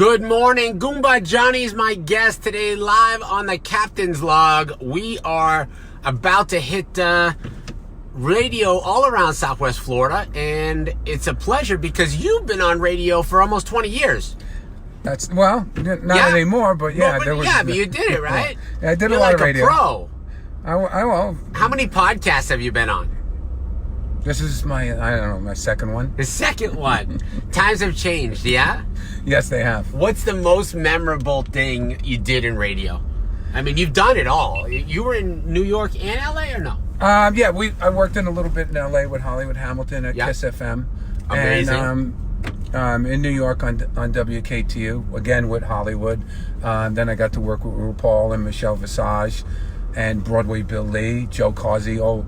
Good morning. Goomba Johnny's my guest today, live on the Captain's Log. We are about to hit radio all around Southwest Florida, and it's a pleasure because you've been on radio for almost 20 years. Not anymore, but yeah. But you did it, right? Yeah, I did a lot of radio. You're like a pro. I will. How many podcasts have you been on? This is my second one. The second one. Times have changed, yeah? Yes, they have. What's the most memorable thing you did in radio? I mean, you've done it all. You were in New York and LA or no? I worked in a little bit in LA with Hollywood Hamilton at Kiss FM. Amazing. And in New York on WKTU, again with Hollywood. Then I got to work with RuPaul and Michelle Visage and Broadway Bill Lee, Joe Causey, all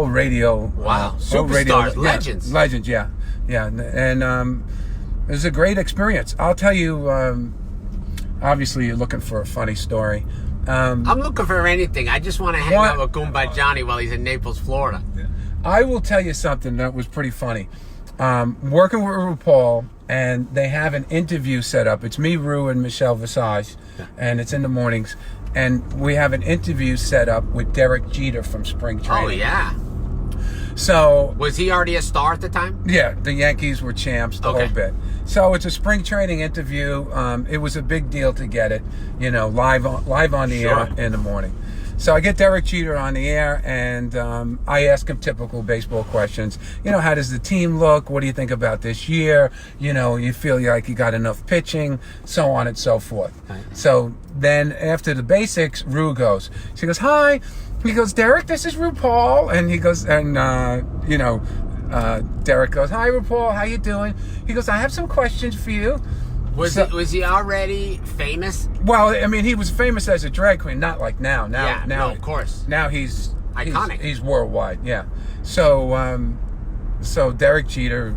radio. Wow. Superstars, legends. Legends, yeah. And it was a great experience. I'll tell you, obviously you're looking for a funny story. I'm looking for anything. I just want to hang out with Goomba Johnny while he's in Naples, Florida. I will tell you something that was pretty funny. Working with RuPaul, and they have an interview set up. It's me, Ru, and Michelle Visage, and it's in the mornings. And we have an interview set up with Derek Jeter from Spring Training. Oh, yeah. So... Was he already a star at the time? Yeah, the Yankees were champs, the whole bit. So it's a spring training interview. It was a big deal to get it, live on the air in the morning. So I get Derek Jeter on the air, and I ask him typical baseball questions. How does the team look? What do you think about this year? You feel like you got enough pitching, so on and so forth. Right. So then after the basics, Ru goes. She goes, hi. He goes, Derek, this is RuPaul. And he goes, Derek goes, hi, RuPaul, how you doing? He goes, I have some questions for you. Was he already famous? Well, I mean, he was famous as a drag queen, not like now. Now, of course. Now he's iconic. He's worldwide, yeah. So, so Derek Jeter,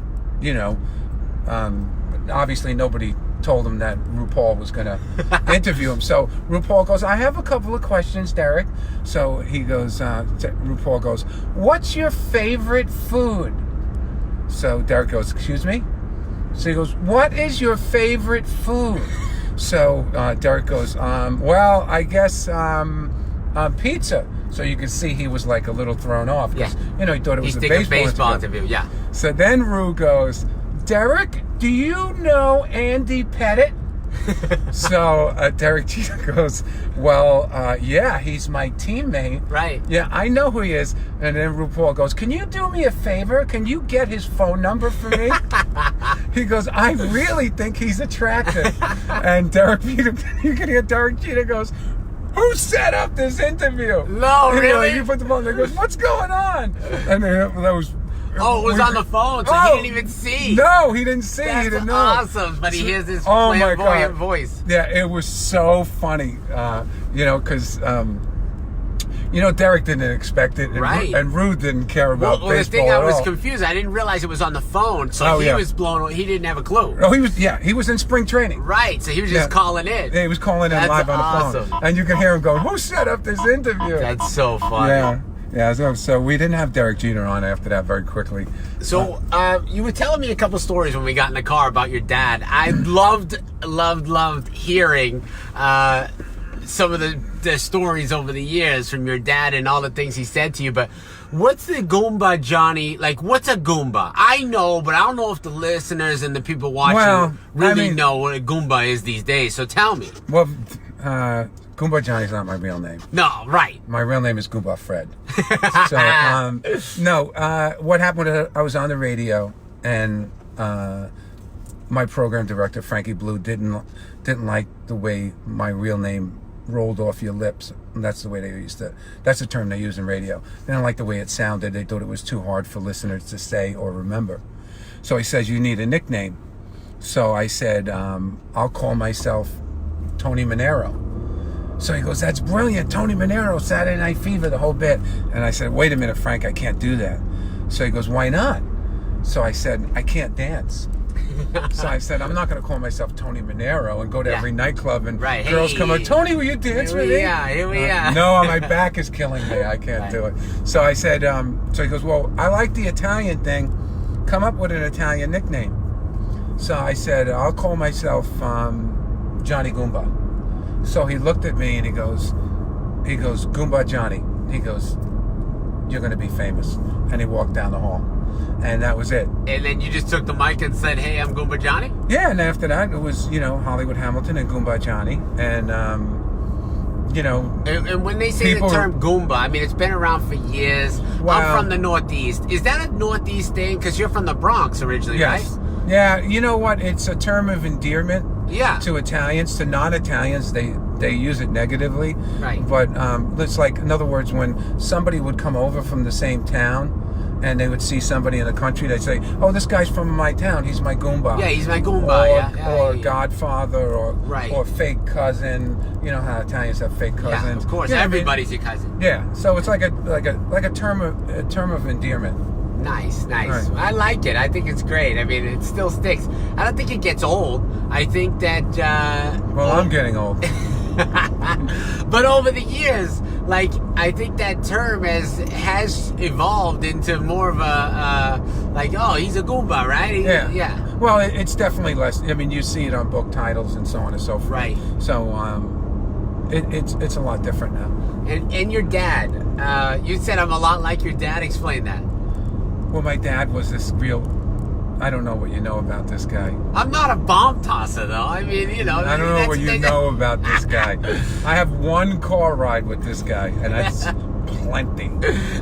obviously nobody told him that RuPaul was going to interview him. So RuPaul goes, I have a couple of questions, Derek. So he goes, RuPaul goes, what's your favorite food? So Derek goes, excuse me? So he goes, what is your favorite food? So Derek goes, well, I guess pizza. So you can see he was like a little thrown off because, he thought it was a baseball interview. Yeah. So then Ru goes, Derek, do you know Andy Pettit? So Derek Jeter goes, well, yeah, he's my teammate. Right. Yeah, I know who he is. And then RuPaul goes, can you do me a favor? Can you get his phone number for me? He goes, I really think he's attractive. And Derek Jeter, you can hear Derek Jeter goes, who set up this interview? No, really? He put the phone there, goes, what's going on? And then that was... Oh, it was on the phone, so he didn't even see. No, he didn't see. That's he didn't know. Awesome, but he hears this flamboyant voice. Yeah, it was so funny, because, Derek didn't expect it, and right. And Ru didn't care about baseball the thing, I was all. confused. I didn't realize it was on the phone, so he was blown away. He didn't have a clue. Oh, he was in spring training. Right, so he was just calling in. Yeah, he was calling in live on the phone. And you can hear him go, who set up this interview? That's so funny. Yeah, so we didn't have Derek Jeter on after that very quickly. So you were telling me a couple stories when we got in the car about your dad. I loved hearing some of the stories over the years from your dad and all the things he said to you. But what's the Goomba Johnny, like what's a Goomba? I know, but I don't know if the listeners and the people watching know what a Goomba is these days. So tell me. Well, Goomba Johnny's not my real name. No, right. My real name is Goomba Fred. What happened was I was on the radio, and my program director, Frankie Blue, didn't like the way my real name rolled off your lips. And that's the way that's the term they use in radio. They didn't like the way it sounded. They thought it was too hard for listeners to say or remember. So he says, you need a nickname. So I said, I'll call myself Tony Manero. So he goes, that's brilliant, Tony Manero, Saturday Night Fever, the whole bit. And I said, wait a minute, Frank, I can't do that. So he goes, why not? So I said, I can't dance. So I said, I'm not going to call myself Tony Manero and go to every nightclub and girls come up, Tony, will you dance with me? Here we are. No, my back is killing me. I can't do it. So I said, so he goes, well, I like the Italian thing. Come up with an Italian nickname. So I said, I'll call myself Johnny Goomba. So he looked at me and he goes, Goomba Johnny. He goes, you're going to be famous. And he walked down the hall. And that was it. And then you just took the mic and said, hey, I'm Goomba Johnny? Yeah, and after that, it was, Hollywood Hamilton and Goomba Johnny. And, And when they say the term Goomba, I mean, it's been around for years. Wow. I'm from the Northeast. Is that a Northeast thing? Because you're from the Bronx originally, yes. right? Yeah, you know what? It's a term of endearment to Italians. To non-Italians, they use it negatively. Right. But it's like, in other words, when somebody would come over from the same town and they would see somebody in the country, they'd say, oh, this guy's from my town. He's my Goomba. Yeah, he's my Goomba. Or godfather or fake cousin. You know how Italians have fake cousins. Yeah, of course. Everybody's your cousin. Yeah. So it's like a term of endearment. Nice. Right. I like it. I think it's great. I mean, it still sticks. I don't think it gets old. I think that... I'm getting old. But over the years, I think that term has evolved into more of a, he's a Goomba, right? Yeah. Well, it's definitely less. I mean, you see it on book titles and so on and so forth. Right. So, it's a lot different now. And your dad, you said I'm a lot like your dad. Explain that. Well, my dad was this real... I don't know what you know about this guy. I'm not a bomb tosser, though. I mean, I don't know what you know about this guy. I have one car ride with this guy, and that's plenty.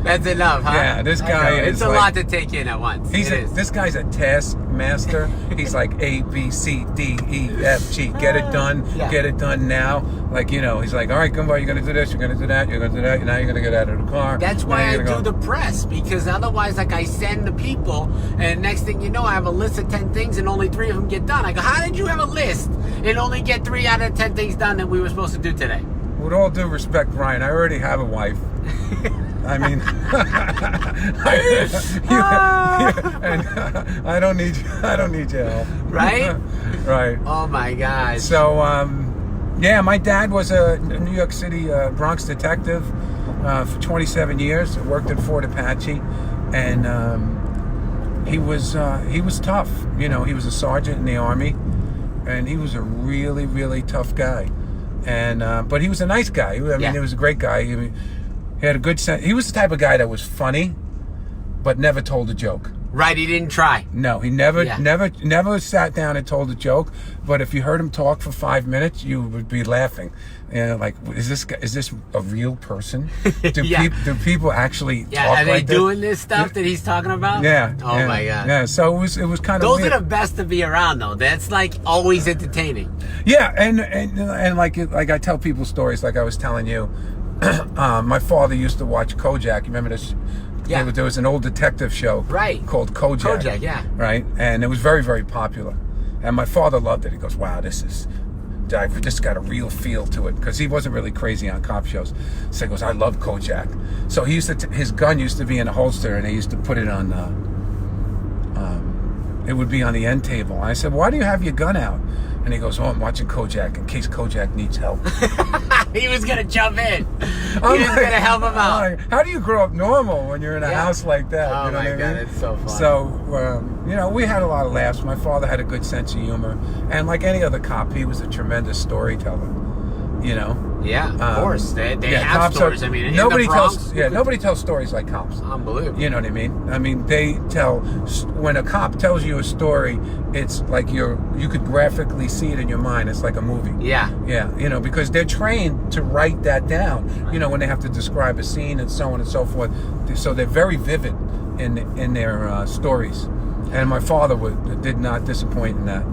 That's enough, huh? Yeah, this guy is... It's a lot to take in at once. This guy's a taskmaster. He's like A, B, C, D, E, F, G. Get it done. Get it done now. He's like, all right, Goomba, you're going to do this, you're going to do that, you're going to do that, now you're going to get out of the car. That's why I do the press, because otherwise, I send the people, and next thing you know, I have a list of 10 things, and only 3 of them get done. I go, how did you have a list and only get 3 out of 10 things done that we were supposed to do today? With all due respect, Brian, I already have a wife. I mean, and I don't need your help. Right? Right. Oh my gosh. So, my dad was a New York City Bronx detective for 27 years. Worked at Fort Apache, and he was tough. He was a sergeant in the Army, and he was a really, really tough guy. And but he was a nice guy. I mean, he was a great guy. He had a good sense. He was the type of guy that was funny, but never told a joke. Right, he didn't try. No, he never sat down and told a joke. But if you heard him talk for 5 minutes, you would be laughing. Is this a real person? Do people actually talk are they like this? doing this stuff that he's talking about? Yeah. Oh my God. Yeah. So it was kind of those weird. are the best to be around, though. That's always entertaining. Yeah, and like I tell people stories like I was telling you. My father used to watch Kojak. You remember this? Yeah. There was an old detective show called Kojak. Kojak, yeah. Right? And it was very, very popular. And my father loved it. He goes, wow, this got a real feel to it. Because he wasn't really crazy on cop shows. So he goes, I love Kojak. So he used to, his gun used to be in a holster, and he used to put it on, it would be on the end table. And I said, why do you have your gun out? And he goes, I'm watching Kojak in case Kojak needs help. He was going to jump in. He was going to help him out. How do you grow up normal when you're in a house like that? Oh, you know my what God, I mean? it's so funny. So, we had a lot of laughs. My father had a good sense of humor. And like any other cop, he was a tremendous storyteller, Yeah, of course. They have stories. I mean, nobody in the Bronx, nobody tells stories like cops. Unbelievable. You know what I mean? I mean, when a cop tells you a story, it's like you could graphically see it in your mind. It's like a movie. Yeah. Yeah, because they're trained to write that down, when they have to describe a scene and so on and so forth. So they're very vivid in their stories. And my father did not disappoint in that.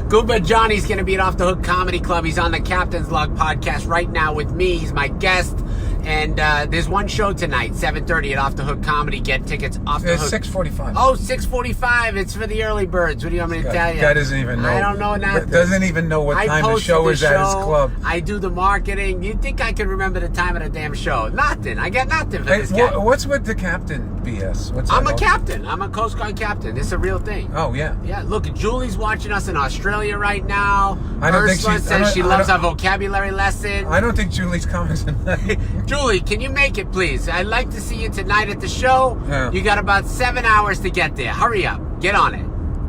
Goomba Johnny's going to be at Off the Hook Comedy Club. He's on the Captain's Log podcast right now with me. He's my guest. And there's one show tonight, 7:30 at Off the Hook Comedy. Get tickets off the hook. 6:45. Oh, 6:45. It's for the early birds. What do you want me to tell you? Guy doesn't even know. I don't know nothing. Doesn't even know what time the show is at his club. I do the marketing. You'd think I could remember the time of the damn show. Nothing. I got nothing for this guy. What's with the captain BS? I'm a captain. I'm a Coast Guard captain. It's a real thing. Oh, yeah. Yeah, look, Julie's watching us in Australia right now. I don't think Ursula says she loves our vocabulary lesson. I don't think Julie's coming tonight. Julie, can you make it, please? I'd like to see you tonight at the show. Yeah. You got about 7 hours to get there. Hurry up. Get on it.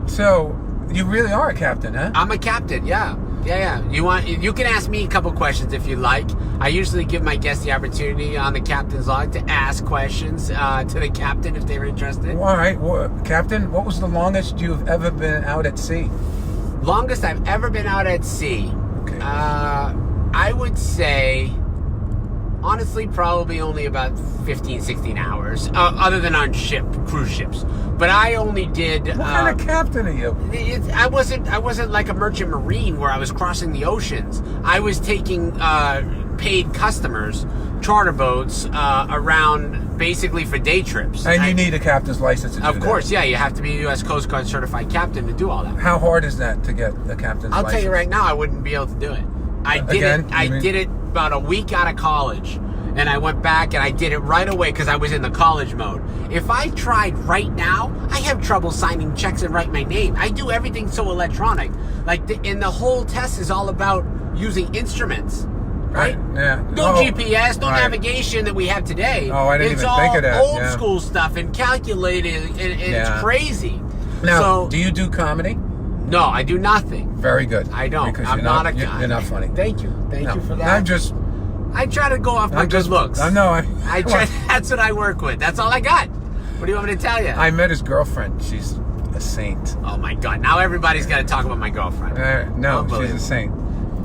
So you really are a captain, huh? I'm a captain, yeah. You can ask me a couple questions if you like. I usually give my guests the opportunity on the captain's log to ask questions to the captain if they're interested. All right, well, Captain, what was the longest you've ever been out at sea? Longest I've ever been out at sea. Okay. I would say, honestly, probably only about 15, 16 hours, other than on cruise ships. But I only did. What kind of captain are you? I wasn't like a merchant marine where I was crossing the oceans. I was taking paid customers, charter boats around basically for day trips. And you need a captain's license to do that. Of course, yeah. You have to be a U.S. Coast Guard certified captain to do all that. How hard is that to get a captain's license? I'll tell you right now, I wouldn't be able to do it. I did it about a week out of college. And I went back and I did it right away because I was in the college mode. If I tried right now, I have trouble signing checks and writing my name. I do everything so electronic. And the whole test is all about using instruments, right? Yeah. No GPS, no navigation that we have today. Oh, I didn't even think of that. It's all old school stuff and calculated, and it's crazy. Now, do you do comedy? No, I do nothing. Very good. I don't. Because I'm not a you're not funny. Thank you. Thank you for that. I I try to go off my good looks. I know. I try. That's what I work with. That's all I got. What do you want me to tell you? I met his girlfriend. She's a saint. Oh my God! Now everybody's got to talk about my girlfriend. No, she's a saint.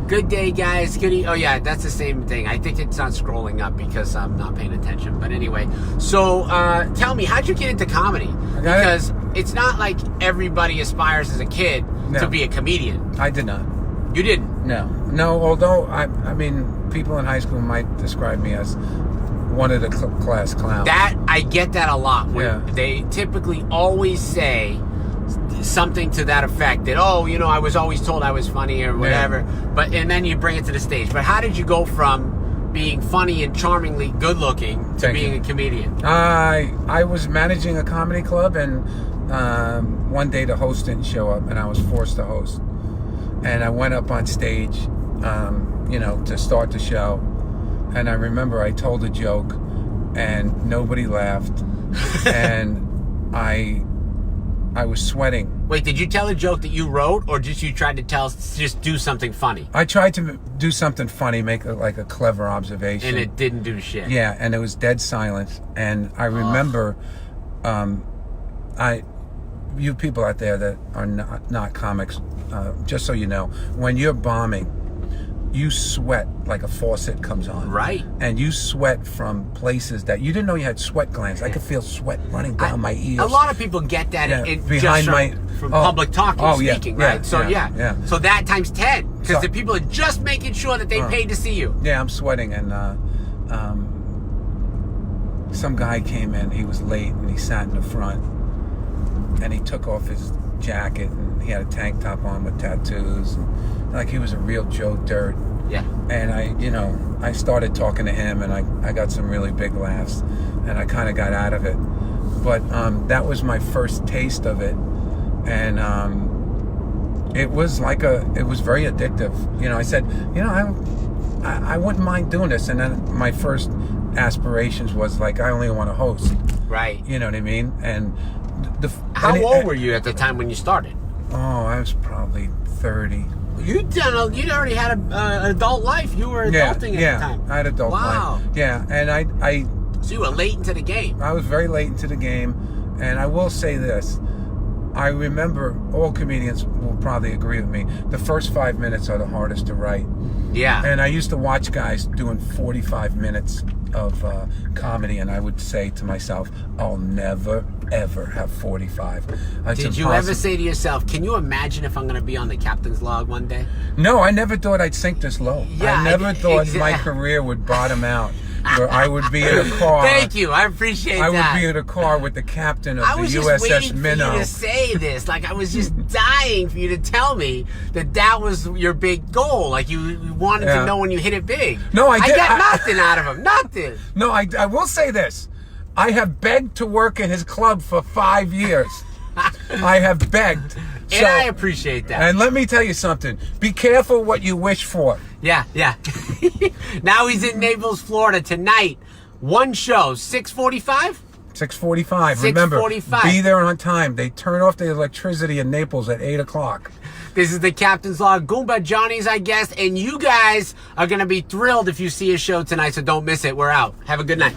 Good day, guys. Oh yeah, that's the same thing. I think it's not scrolling up because I'm not paying attention. But anyway, so tell me, how'd you get into comedy? Because it's not like everybody aspires as a kid to be a comedian. I did not. You didn't? No. Although I mean, people in high school might describe me as one of the class clowns. That I get that a lot. They typically always say something to that effect that, I was always told I was funny or whatever. And then you bring it to the stage. But how did you go from being funny and charmingly good looking to being a comedian? I was managing a comedy club, and one day the host didn't show up, and I was forced to host. And I went up on stage, to start the show. And I remember I told a joke, and nobody laughed, and I was sweating. Wait, did you tell a joke that you wrote, or just you tried to just do something funny? I tried to do something funny, make like a clever observation. And it didn't do shit. Yeah, and it was dead silence. And I remember, you people out there that are not comics, just so you know, when you're bombing, you sweat like a faucet comes on. Right. And you sweat from places that you didn't know you had sweat glands. I could feel sweat running down my ears. A lot of people get that from public talking, speaking, right? So So that times 10, because the people are just making sure that they paid to see you. Yeah, I'm sweating, and some guy came in. He was late, and he sat in the front, and he took off his jacket, and he had a tank top on with tattoos, and like he was a real Joe Dirt. Yeah. And I started talking to him, and I got some really big laughs, and I kind of got out of it. But that was my first taste of it, and it was very addictive. I said, I wouldn't mind doing this, and then my first aspirations was like, I only want to host. Right. You know what I mean? And how old were you at the time when you started? Oh, I was probably 30. You'd already had an adult life. You were adulting at the time. I had adult life. Yeah, and So you were late into the game. I was very late into the game, and I will say this. I remember, all comedians will probably agree with me, the first 5 minutes are the hardest to write. Yeah. And I used to watch guys doing 45 minutes of comedy, and I would say to myself, I'll never, ever have 45. Did you ever say to yourself, can you imagine if I'm going to be on the captain's log one day? No, I never thought I'd sink this low. Yeah, I never thought my career would bottom out. Where I would be in a car. Thank you, I appreciate that. I would be in a car with the captain of the USS Minnow. I was just waiting for you to say this. Like, I was just dying for you to tell me that was your big goal. Like, you wanted to know when you hit it big. No, I did. I got nothing out of him. Nothing. No, I will say this. I have begged to work in his club for 5 years. I have begged. And I appreciate that. And let me tell you something. Be careful what you wish for. Yeah. Now he's in Naples, Florida tonight. One show, 6:45? 6:45. Remember, 6:45. be there on time. They turn off the electricity in Naples at 8 o'clock. This is the Captain's Log. Goomba Johnny's our guest, and you guys are going to be thrilled if you see his show tonight, so don't miss it. We're out. Have a good night.